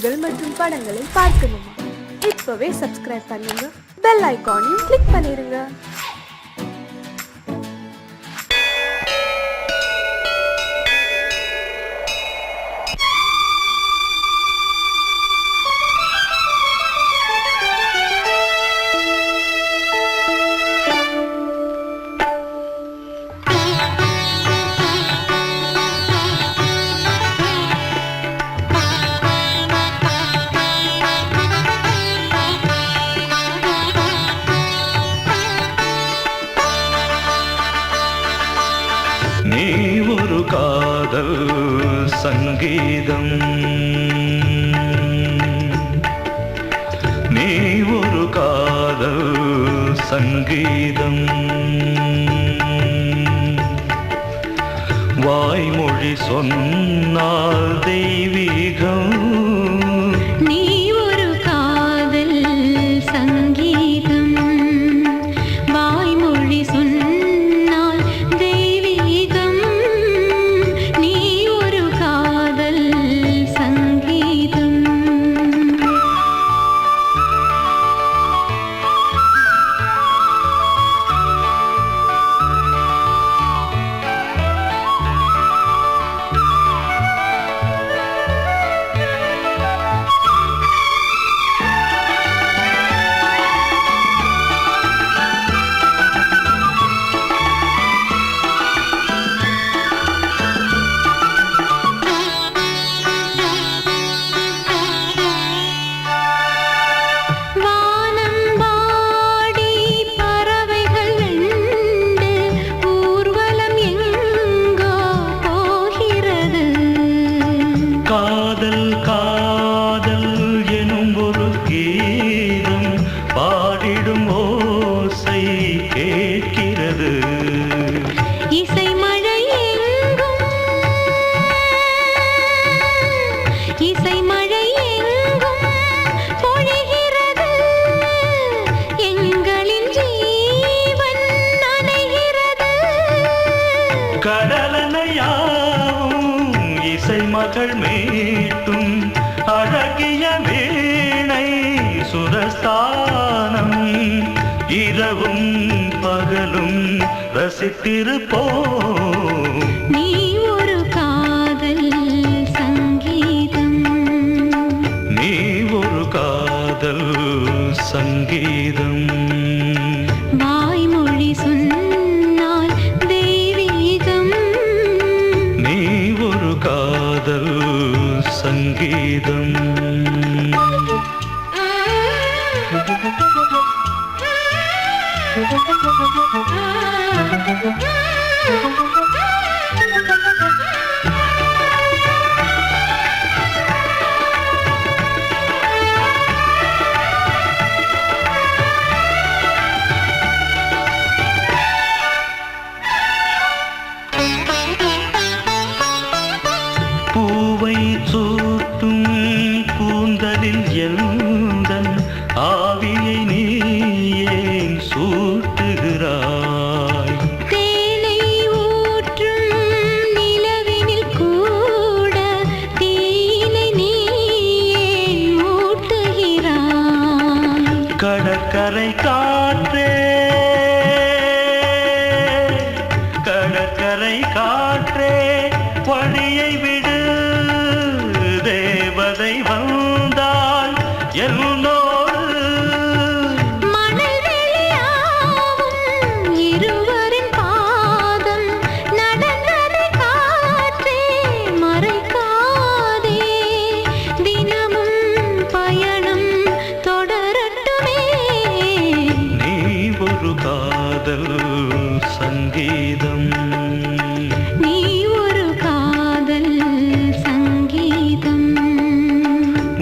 பாடல்கள் மற்றும் படங்களை பார்க்கணுமா? இப்பவே சப்ஸ்கிரைப் பண்ணுங்க, பெல் ஐகானையும் கிளிக் பண்ணிருங்க. நீ ஒரு காதல் சங்கீதம், நீ ஒரு காதல் சங்கீதம், வாய்மொழி சொன்னால் தெய்வீகம். நீ ஒரு காதல் சங்கீதம், வாய்மொழி சொன்னால் தெய்வீகம். நீ ஒரு காதல் சங்கீதம். காதல் காதல் எனும் ஒரு கீதம் பாடிடும் ஓசை கேட்கிறது. இசை மழை எங்கும், இசை மழை எங்கும் பொழிகிறது. எங்களின் ஜீவன் நனைகிறது. கடலனையாவும் இசை மகள் மீட்டும் அழகிய வீணை சுரஸ்தானம். இரவும் பகலும் ரசித்திருப்போம். நீ ஒரு காதல் சங்கீதம், நீ ஒரு காதல் சங்கீதம், வாய்மொழி சொன்னால் தெய்வீகம். நீ ஒரு காதல் சங்கீதம். பூவை சூட்டும் கூந்தலில் எந்தன் ஆவியை நீ ஏன் சூட்டுகிறாய்? தேனை ஊற்றும் நிலவினில் கூட தீனை நீ ஏன் மூட்டுகிறாய்? கடற்கரை காற்றே, கடற்கரை காற்றே வழியை விடு. தேவதை வந்தால் என்னோடு மணல் வெளியாகும் இருவரின் பாதம் நடந்ததை காற்றே மறைக்காதே. தினமும் பயணம் தொடரட்டுமே. நீ ஒரு காதல் சங்கீதம், நீ ஒரு காதல் சங்கீதம்,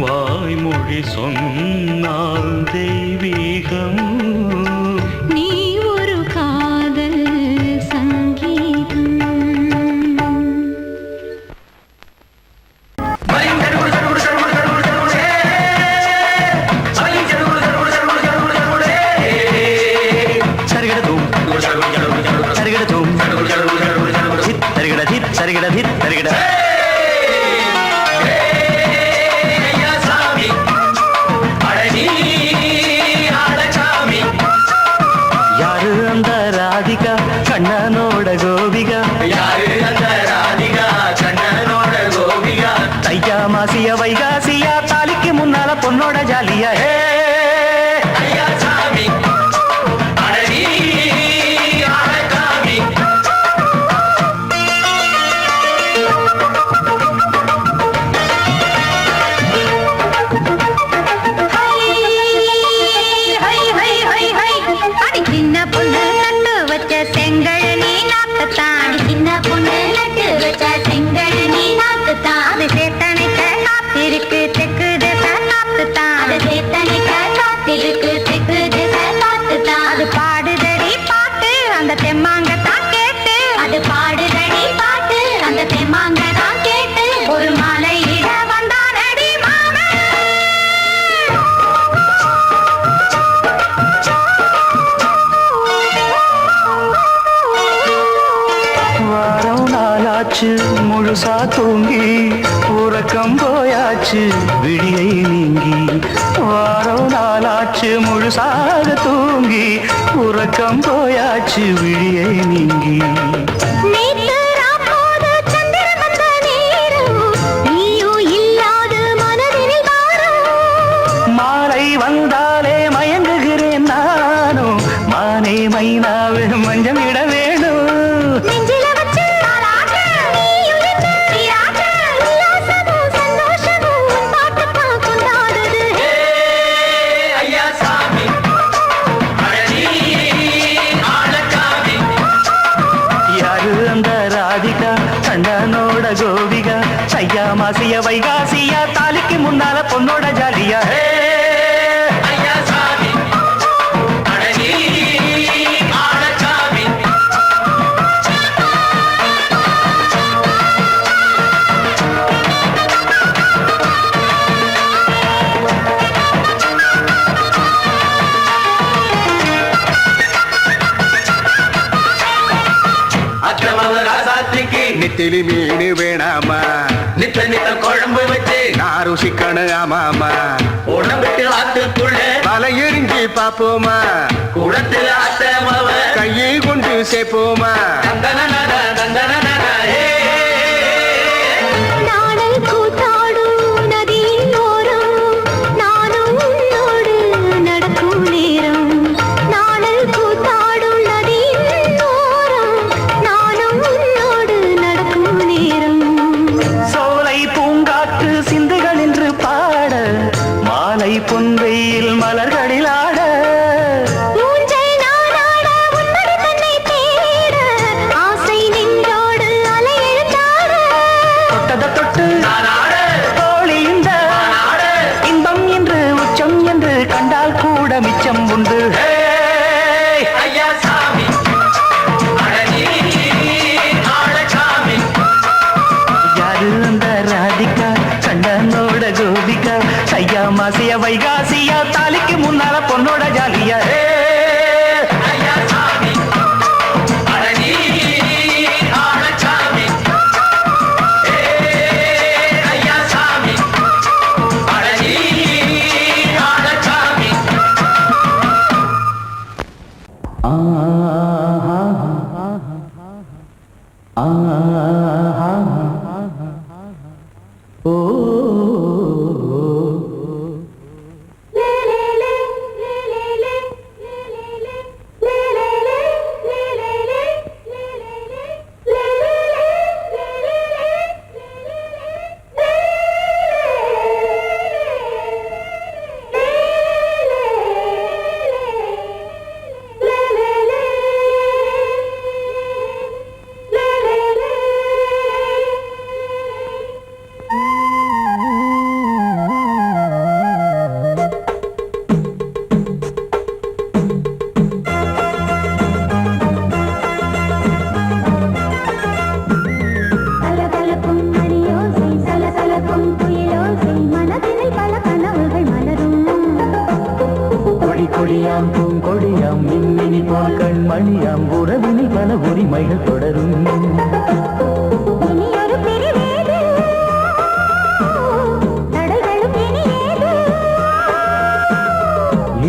வாய்மொழி சொன்னால் தெய்வீகம். நீ ஒரு காதல் சங்கீதம். சரிகட மாசிய வைகாசியா தாலிக்கு முன்னால பொண்ணோட ஜாலியா ஐயா சாமி அழகி அழகாமி சின்ன பொண்ணு நட்டு வச்ச செங்கழனி நாத்துத்தான் சின்ன பொண்ணு நட்டு வச்ச செங்கழனி நாத்துத்தான் அது சேத்தனைக்க காத்திருக்கு தெற்கு திச காத்துத்தான் அது சேத்தனைக்க காத்திருக்கு தெற்கு திச காத்துத்தான் அது பாடுதடி பாட்டு அந்த தெம்மாங்கத்தான் கேட்டு அது பாடுதடி பாட்டு அந்த தெம்மாங்கத்தான் கேட்டு ஒரு மாலையிட வந்தானடி மாமன் வாரம் நாளாச்சு முழுசா தூங்கி உறக்கம் போயாச்சு விடியை நீங்கி வாரம் நாளாச்சு முழுசாக தூங்கி உறக்கம் போயாச்சு விடியை நீங்கி நேத்து ராப்போது சந்திரன் வந்த நேரம் நீயோ இல்லாது மனதினில் வாரம் மாலை வந்தாலே மயங்குகிறேன் நானும் மானே மைனாவே மஞ்சம் இட வேணும் நெஞ்சில வச்சு தாலாட்டு நீயும் என்ன நீராட்டு உல்லாசமும் சந்தோஷமும் உன் பாட்டுத்தான் கொண்டாடுது ஐயா சாமி அழகி ஆளக்காமி யாரு அந்த ராதிகா கண்டனோட கோபிகா ஐயா மாசிய வைகாசியா தாலிக்கு முன்னால பொண்ணோட ஜாலியா ஐயா சாமி அழகி ஆளக்காமி ராசாத்திக்கு நெத்திலி மீன் வேணாமா நித்த நித்த குழம்பு வச்சு நான் ருசிக்கணும் ஆமாமா உடம்பிட்டு ஆத்துக்குள்ள பல எரிஞ்சு பாப்போமா குளத்துல அத்தமவ கையை கொண்டு சேர்ப்போமா நாடல் கூத்தாடும் நதியின் ஓரம் நானும் உன்னோடு நடக்கும் நேரம் நாடல் கூத்தாடும் நதியின் ஓரம் நானும் உன்னோடு நடக்கும் நேரம் சோலை பூங்காற்று சிந்துகள் என்று பாட மாலை பொன்வெயில் மலர்களில் ஆட ஊஞ்சல் நானாட உன்னடி தன்னை தேட ஆசை நின்றோடு அலை எழுந்தாட தொட்டத தொட்டு தோழி இந்த இன்பம் என்று உச்சம் என்று கண்டால் கூட மிச்சம் உண்டு ஐயா சாமி யாரு அந்த ராதிகா கண்டனோட கோபிகா ஐயா மாசிய வைகாசியா தாலிக்கு முன்னால பொண்ணோட ஜாலியா ஐயா சாமி அழகி ஆளச்சாமி ஐயா சாமி அழகி ஆளச்சாமி கலகலக்கும் மணியோசை சலசலக்கும் குயிலோசை மனதினில் பல கனவுகள் மலரும் கொடி கொடியாம் பூங்கொடியாம் மின்மினி போல் கண்மணியாம் உறவினில் பல உரிமைகள் தொடரும் இனி ஒரு பிரிவேது தடைகளும் இனி ஏது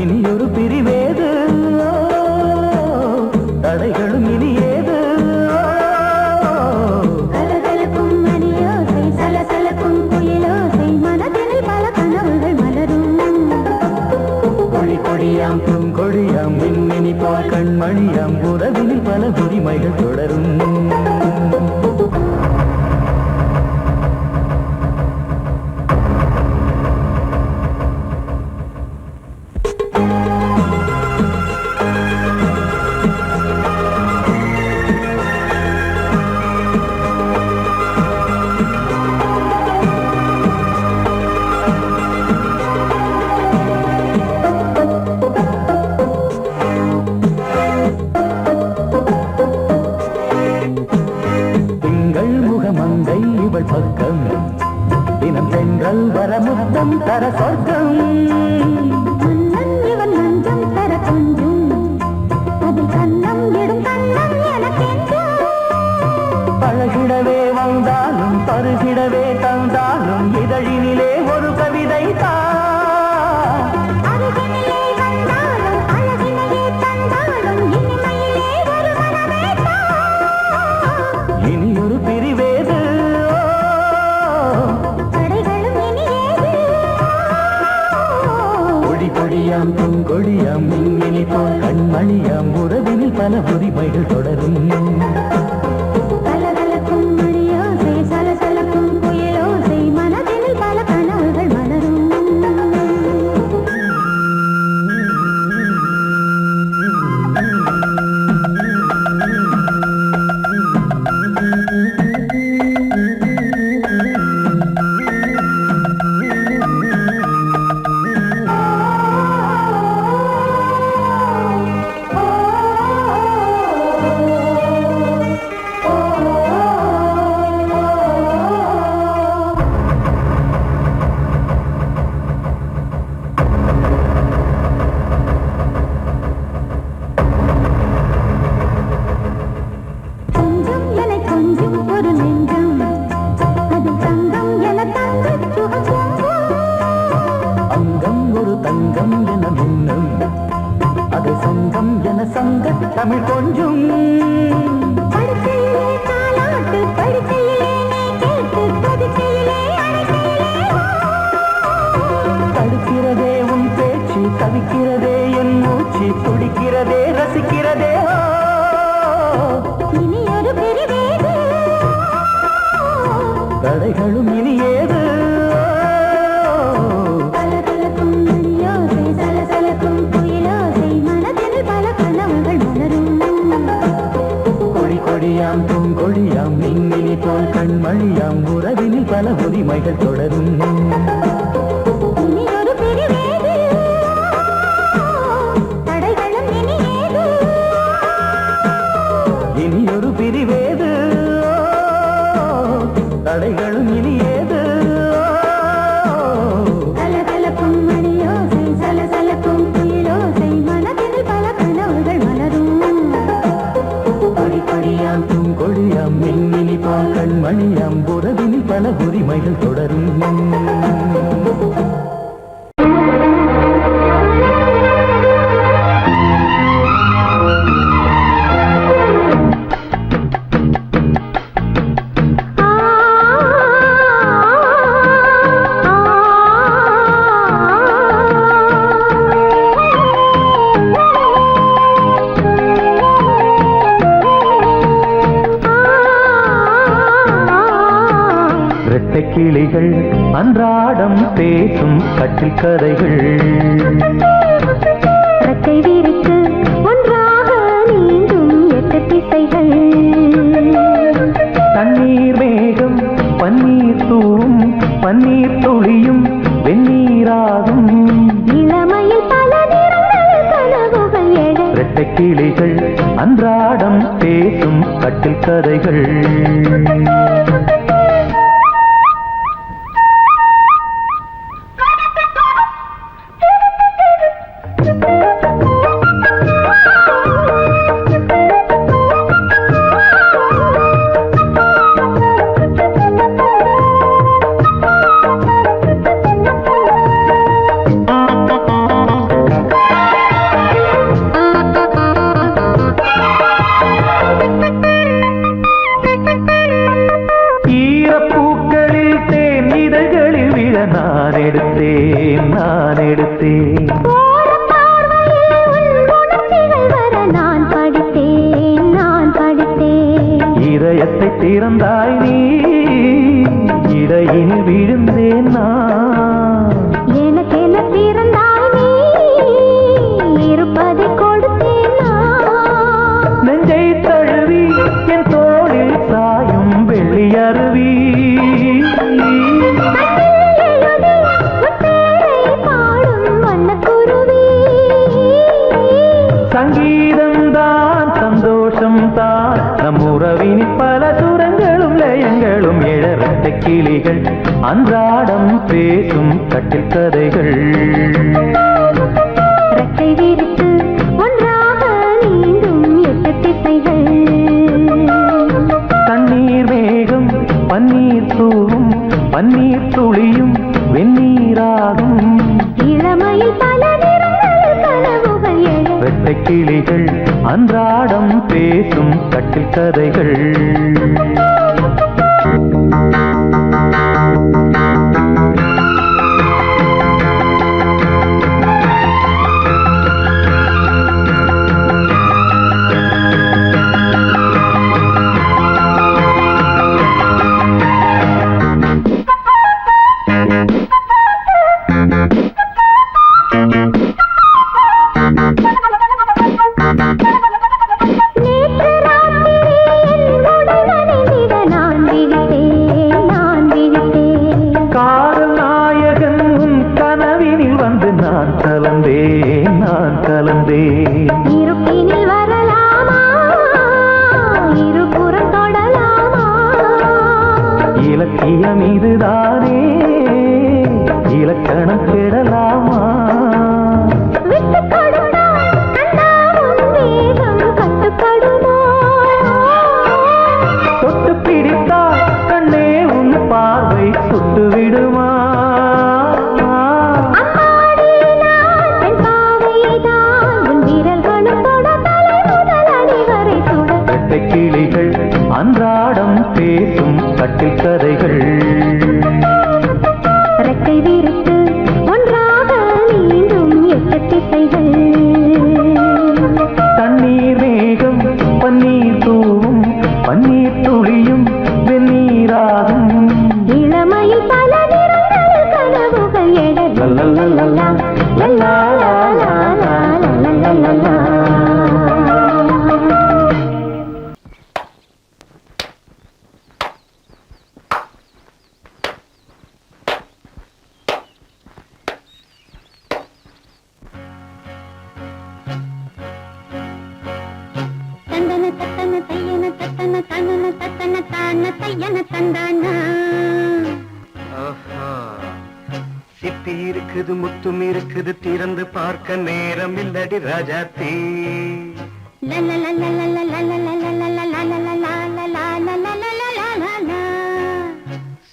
இனியொரு பிரிவேது தடைகளும் இனி ஏது கலகலக்கும் மணியோசை சலசலக்கும் குயிலோசை மஞ்சம் தர சொர்க்கம் மன்னன் இவன் மஞ்சம் தர கொஞ்சம் அதில் கண்ணம் இடும் கண்ணம் எனக்கென்றும் பழகிடவே வந்தாலும் பருகிடவே தந்தாலும் இதழினிலே ஒரு கவிதை தான் அருகினிலே வந்தாலும் அழகினையே தந்தாலும் இனிமையிலே ஒரு மனமே தான் இனியொரு பிரிவேது தடைகளும் இனியேது கொடி கொடியாம் பூங்கொடியாம் மின்மினி போல் கண்மணியாம் உறவினில் பல உரிமைகள் தொடரும் கலகலக்கும் மணியோசை சலசலக்கும் புயலோசை மனதினில் பல கனவுகள் மலரும் கொஞ்சம் என கொஞ்சம் ஒரு நெஞ்சம் அது தங்கம் என தங்க சுகம் அங்கம் ஒரு தங்கம் என மின்னும் அது சங்கம் என சங்க தமிழ் கொஞ்சம் படுக்கையிலே தாலாட்டு படுக்கையிலே நீ கேட்டு படுக்கையிலே தடுக்கிறதே உன் பேச்சு தவிக்கிறதே என் மூச்சு துடிக்கிறதே ரசிக்கிறதே இனி ஒரு பிரிவேது தடைகளும் இனியேது கலகலக்கும் மணியோசை சலசலக்கும் புயலோசை மனதில் பல கனவுகள் மலரும் கொடி கொடியாம் பூங்கொடியாம் மின்மினி போல் கண்மணியாம் உறவினில் பல உரிமைகள் தொடரும் இனி ஒரு பிரிவேது தடைகளும் இனியேது இனியொரு பிரிவேது தடைகளும் இனியேது கலகலக்கும் மணியோசை சலசலக்கும் புயலோசை மனதில் பல கனவுகள் மலரும் கொடி கொடியாம் பூங்கொடியாம் மின்மினி போல் கண்மணியாம் உறவினில் பல உரிமைகள் தொடரும் இரட்டை கிளிகள் அன்றாடம் பேசும் கட்டில் கதைகள் ரெக்கை விரித்து ஒன்றாக நீந்தும் எட்டு திசைகள் தண்ணீர் மேகம் பன்னீர் தூவும் பன்னீர் துளியும் வெந்நீராகும் இளமையில் பல நிறங்கள் கனவுகள் எழ இரட்டை கிளிகள் அன்றாடம் பேசும் கட்டில் கதைகள் ஈரப்பூக்களில் தேன் இதழ்களில் விழ நான் எடுத்தேன் ஓரம் பார்வையில் உன் உணர்ச்சிகள் வர நான் படித்தேன் இதயத்தை திறந்தாய் நீ இடையில் விழுந்தேன் நான் எனக்கென பிறந்தாய் நீ இருப்பதை கொடுத்தேன் நான் நெஞ்சை தழுவி என் தோளில் சாயும் வெள்ளி அருவி சங்கீதம் தான் சந்தோஷம் தான் நம் உறவின் பல சுரங்களும் லயங்களும் எழ இரட்டை கிளிகள் அன்றாடம் பேசும் கட்டில் கதைகள் ரெக்கை விரித்து ஒன்றாக நீந்தும் 8 திசைகள் தண்ணீர் மேகம் பன்னீர் தூவும் பன்னீர் துளியும் வெந்நீராகும் இளமையில் பல நிறங்கள் கனவுகள் எழும் வெட்டை கிளிகள் அன்றாடம் பேசும் கட்டில் கதைகள் இலக்கியம் இதுதானே இலக்கணம் கெடலாமா தொட்டு பிடித்தால் கண்ணே உன் பார்வை சுட்டு விடுமா வெட்டை கிளிகள் அன்றாடம் பேசும் கட்டில் கதைகள் ரெக்கை விரித்து ஒன்றாக நீந்தும் 8 திசைகள் தண்ணீர் மேகம் பன்னீர் தூவும் பன்னீர் துளியும் வெந்நீராகும் இளமையில் பல நிறங்கள் கனவுகள் எழ சிப்பி இருக்குது முத்தும் இருக்குது திறந்து பார்க்க நேரம் இல்லடி ராஜாத்தி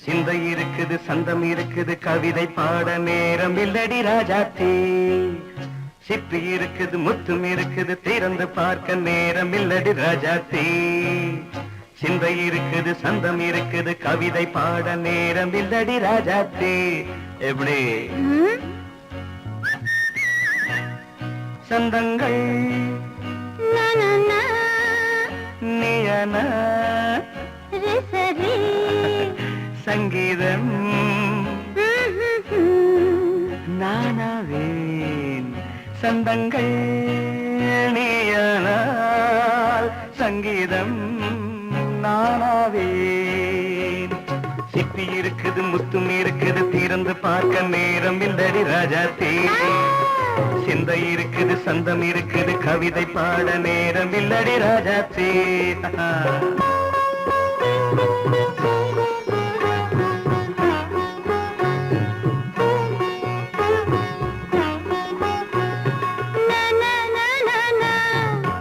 சிந்தை இருக்குது சந்தம் இருக்குது கவிதை பாட நேரம் இல்லடி ராஜாத்தி சிப்பி இருக்குது முத்தும் இருக்குது திறந்து பார்க்க நேரம் இல்லடி ராஜாத்தி சிந்தை இருக்குது சந்தம் இருக்குது கவிதை பாட நேரம் இல்லடி ராஜாத்தி எப்படி சந்தங்கள் நீயன சங்கீதம் நானாவேன் சந்தங்கள் நீயனால் சங்கீதம் நானாவேன் சிப்பி இருக்குது முத்தும் இருக்குது திறந்து பார்க்க நேரம் இல்லடி ராஜாத்தி சிந்தை இருக்குது சந்தம் இருக்குது கவிதை பாட நேரம் இல்லடி Rajathi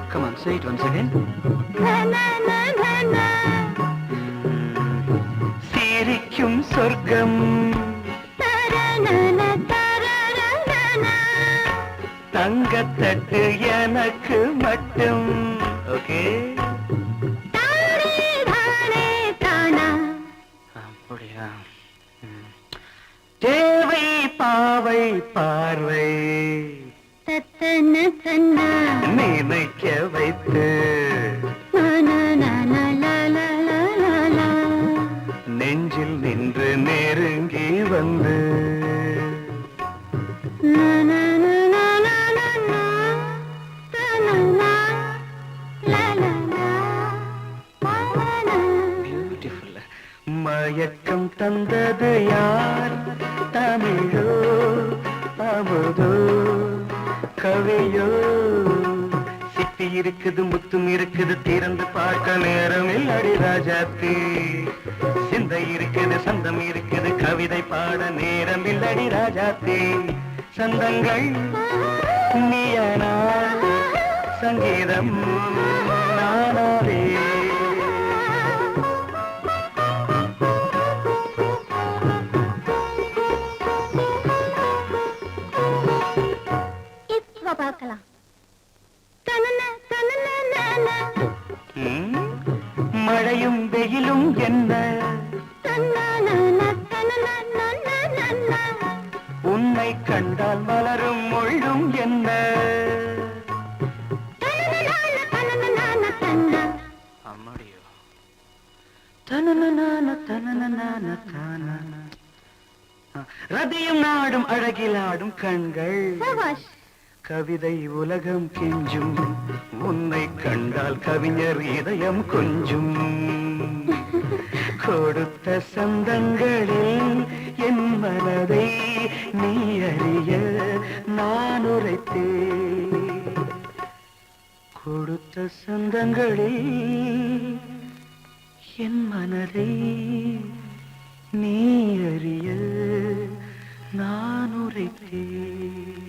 Come on, say it once again. சிரிக்கும் சொர்க்கம் தங்கத்தட்டு எனக்கு மட்டும் ஓகே அப்படியா தேவை பாவை பார்வை நினைக்க வைத்து நெஞ்சில் நின்று நெருங்கி வந்து பியூட்டிஃபுல் மயக்கம் தந்தது யார் தமிழோ அமுதோ கவியோ சிப்பி இருக்குது முத்தும் இருக்குது திறந்து பார்க்க நேரம் இல்லடி ராஜாத்தி சிந்தை இருக்குது சந்தம் இருக்குது கவிதை பாட நேரம் இல்லடி ராஜாத்தே சந்தங்கள் நீயனா சங்கீதம் நானாவே இப்ப பார்க்கலாம் மழையும் வெயிலும் என்ன உன்னை கண்டால் மலரும் முள்ளும் என்ன அம்மாடியோ ரதியும் நாடும் அழகிலாடும் கண்கள் கவிதை உலகம் கெஞ்சும் உன்னை கண்டால் கவிஞர் இதயம் கொஞ்சும் கொடுத்த சந்தங்களில் என் மனதை நீ அறிய நான் உரைத்தேன் கொடுத்த சந்தங்களில் என் மனதை நீ அறிய நான் உரைத்தேன்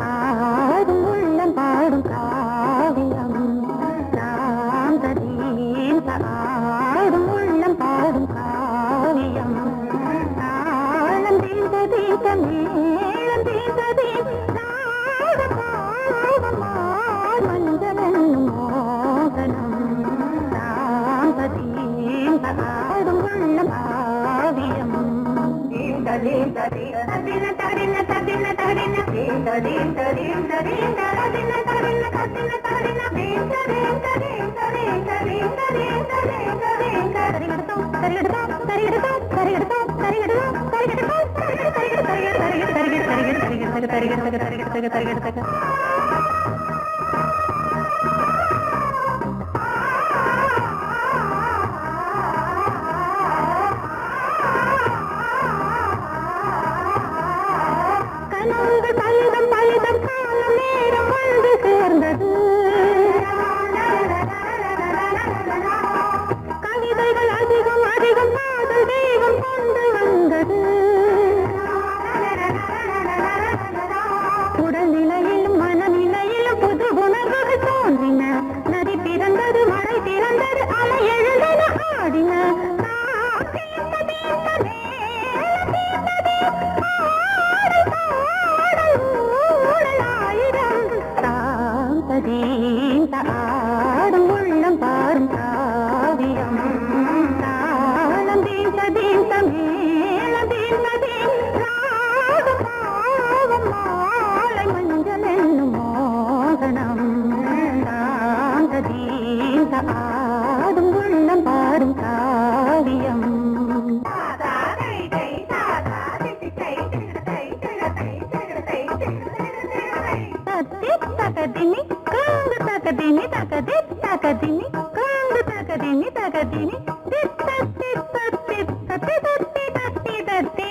ஆடும் உள்ளம் பாடும் காவியம் ஆடும் உள்ளம் பாடும் காவியம் தாளம் தீந்த தீந்த மேளம் தீந்த தீந்த மஞ்சளும் மோகனம் தாம்பதீந்த ஆடும் உள்ளம் காவியம் பலிதம் பலிதம் காலம் நேரம் வந்து சேர்ந்தது கவிதைகள் அதிகம் அதிகம் காதல் தெய்வம் கொண்டு வந்தது உடல்நிலையிலும் மனநிலையிலும் புது உணர்வுகள் தோன்றின நதி பிறந்தது மழை பிறந்தது அலை எழுந்தன ஆடின ஆடும் உள்ளம் பாடும் காவியம் தாளம் தீந்த தீந்த மேளம் தீந்த தீந்த பாவம் மாலை மஞ்சள் என்னும் மோகனம் தாந்த தீந்த ஆடும் உள்ளம் பாடும் காவியம் தகதினி காங்கு தகதினி தகதி தகதினி காங்கு தகதினி தகதினி தித்த தித்த தித்த தித்தி தத்தி தத்தி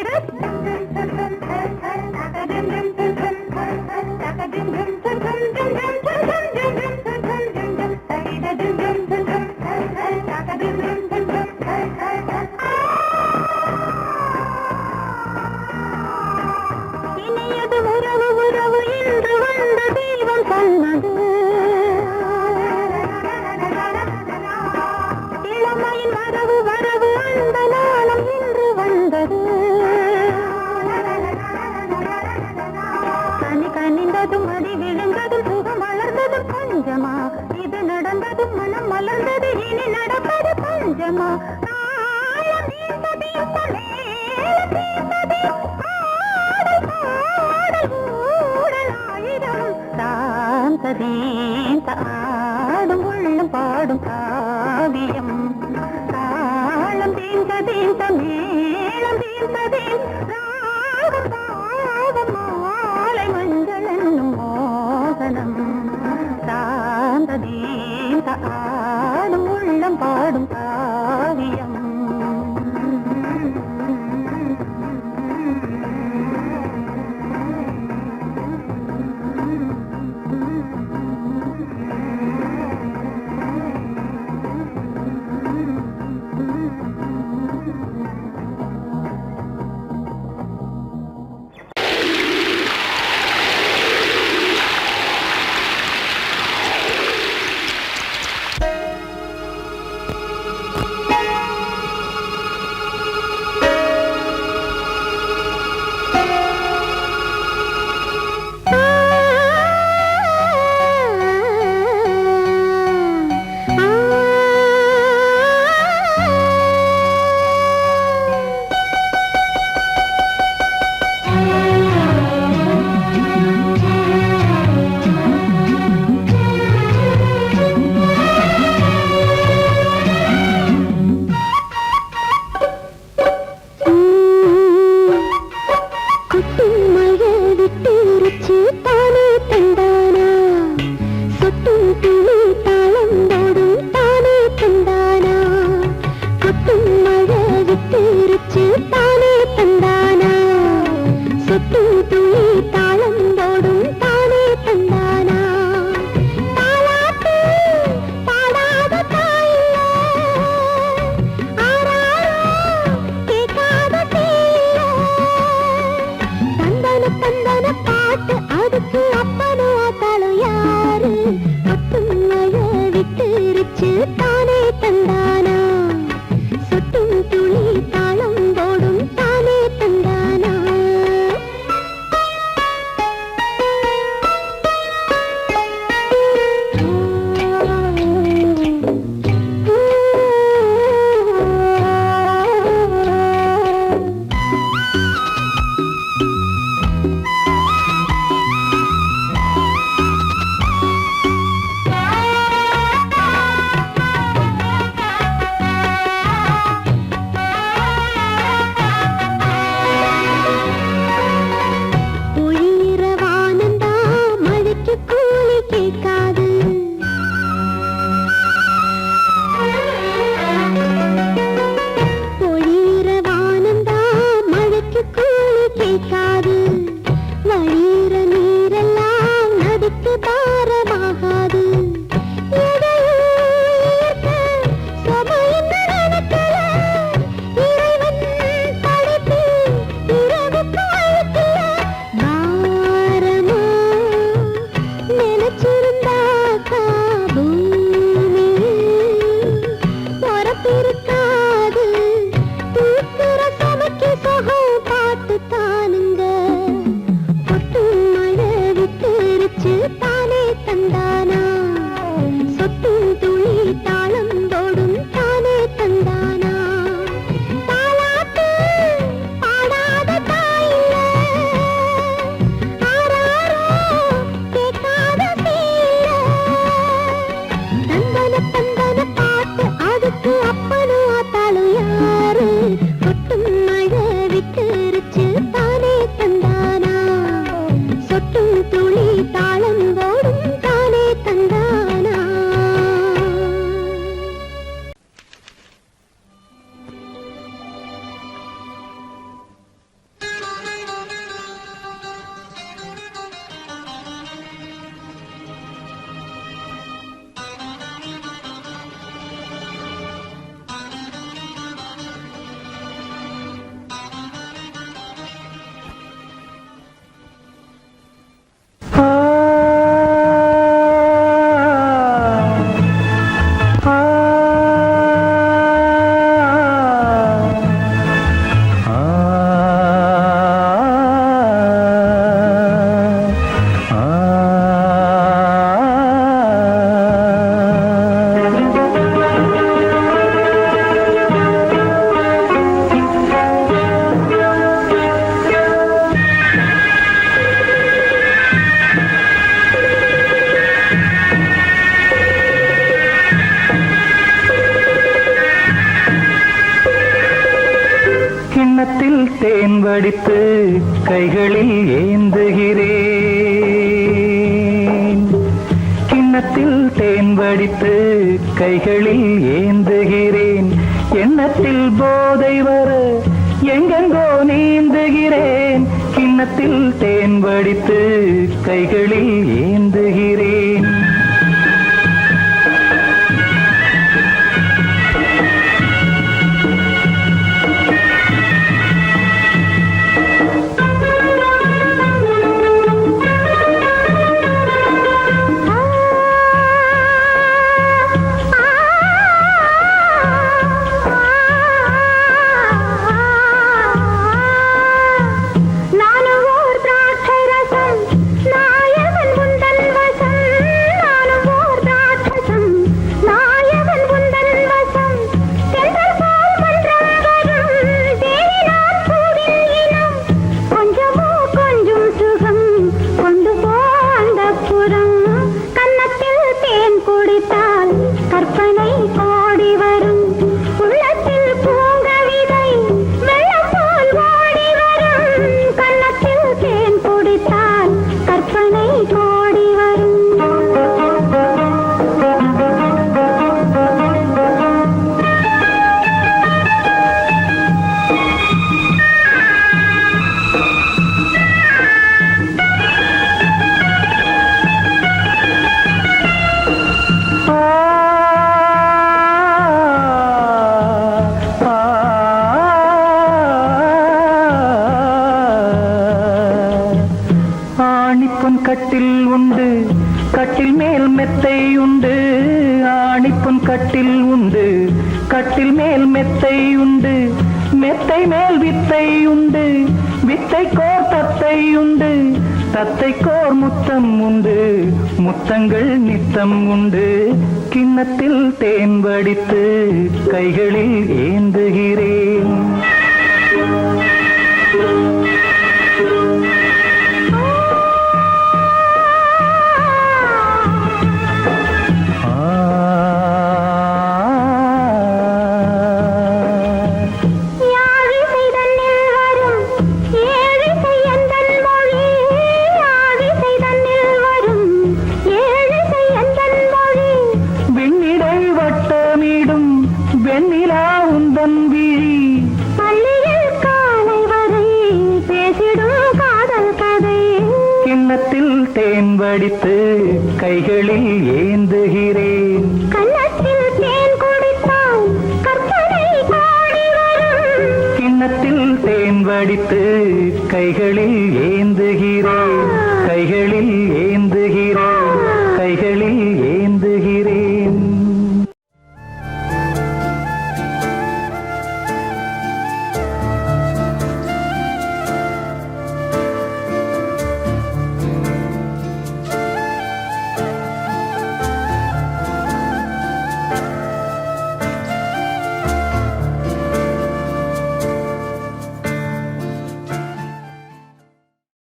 இனியது உறவு உறவு இன்று வந்த தெய்வம் சொன்னது இளமையின் வரவு வரவு அந்த நாளம் இன்று வந்தது கனி கனிந்ததும் அடி விழுந்ததும் சுகம் வளர்ந்ததும் பஞ்சமா இது நடந்ததும் மனம் மலர்ந்தது இனி நடப்பது பஞ்சமா ஆடும் உள்ளம் பாடும் காவியம் தாளம் தீந்த தீந்த மேளம் தீந்த தீந்த மாலை மஞ்சள் என்னும் மோகனம் தாந்த தீந்த ஆடும் உள்ளம் பாடும் காவியம் தேன் வடித்து கைகளில் ஏந்துகிறேன். கிண்ணத்தில் தேன் வடித்து கைகளில் ஏந்துகிறேன். எண்ணத்தில் போதை வர எங்கெங்கோ நீந்துகிறேன். கிண்ணத்தில் தேன் வடித்து கைகளில் ஏந்துகிறேன். கட்டில் உண்டு, கட்டில் மேல் மெத்தை உண்டு. ஆணிப்பொன் கட்டில் உண்டு, கட்டில் மேல் மெத்தை உண்டு. மெத்தை மேல் வித்தை உண்டு, வித்தை கோர் தத்தை உண்டு. தத்தை கோர் முத்தம் உண்டு, முத்தங்கள் நித்தம் உண்டு. கிண்ணத்தில் தேன் வடித்து கைகளில் ஏந்துகிறேன். வெண்ணிலா உந்தன் விழி பள்ளியில் காலை வரை பேசிடும் காதல் கதை. கிண்ணத்தில் தேன் வடித்து கைகளில் ஏந்துகிறேன். கண்ணத்தில் தேன் குடித்தால் கற்பனை கோடி வரும். கிண்ணத்தில் தேன் வடித்து கைகளில்